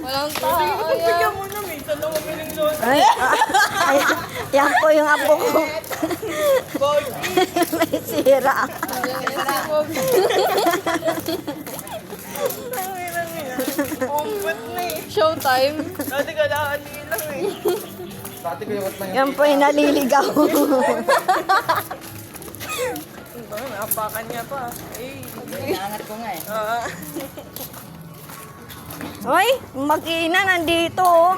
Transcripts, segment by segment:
Walang tao. Bigyan mo na, minsan lang mamiling lola. Ay, yan po yung apo ko. May sira. Umpet na eh. Showtime. Dati kailangan lang eh. Yan po yung naliligaw. Napakan niya pa. Eh. Inaangat ko nga eh. Hoy, mag-ina nandito. Oh.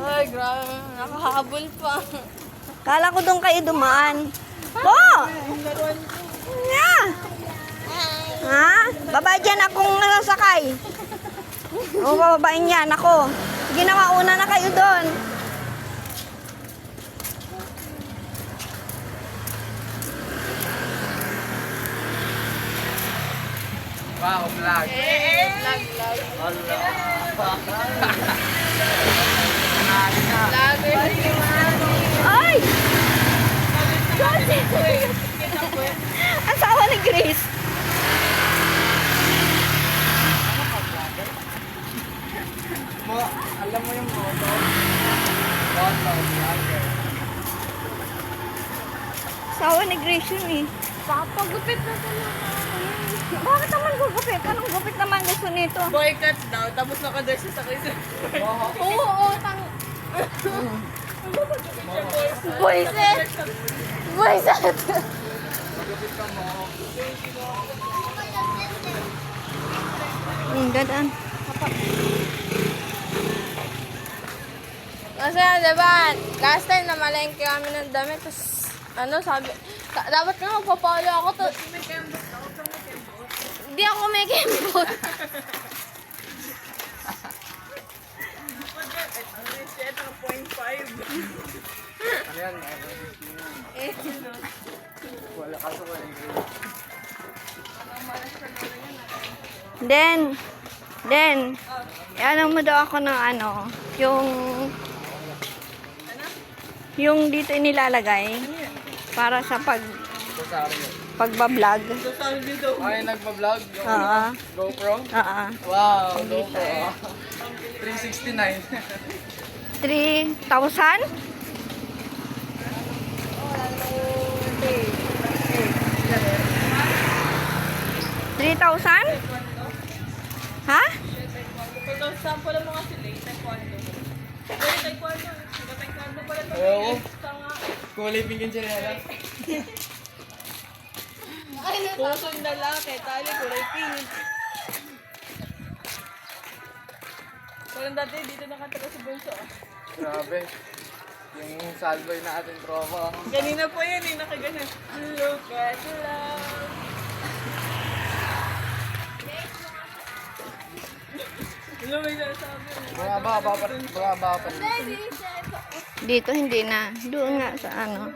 Ay, grabe. Nakahabol pa. Kala ko doon kayo dumaan. Po! Nga! Ha? Baba dyan akong nasasakay. O, bababain yan ako. Ginawa una na kayo doon. Wow, vlog. Vlog. Ay! Asawa ni Grace. Alam mo yung moto? Moto, vlogger. Asawa ni Grace yun eh. Papagupit na talaga. Bakit naman gugupit? Anong gupit naman gusto nito? Boycott daw, tapos nakadress siya sa kayo. Oo, Boyset! Boyset! Dadaan. Kasi diba, last time namalengke kami ng damit, tapos ano sabi, dapat nga magpapalo ako to. Hindi ako may kembot. Set ang 0.5. Ano yan? Wala ka sa Then, ano mo daw ako ng ano, yung dito inilalagay para sa pagbablog. Ay, nagpa-vlog yung Oo. GoPro? Oo. Wow, GoPro. 369. 3,000? $3,000? Ha? Sample lang mga sila, taekwondo. Taekwondo. Taekwondo pala ito. Oo. Kulay pink yung chinela. Pusong lalaki, tali kulay pink. Parang dati dito nakataga sa bunso. Grabe. Yung salboy na ating tropa. Kanina po yan eh, nakaganan. Look at love. Hello, may sasabi. Bumaba pa rin. Dito hindi na. Doon nga sa ano.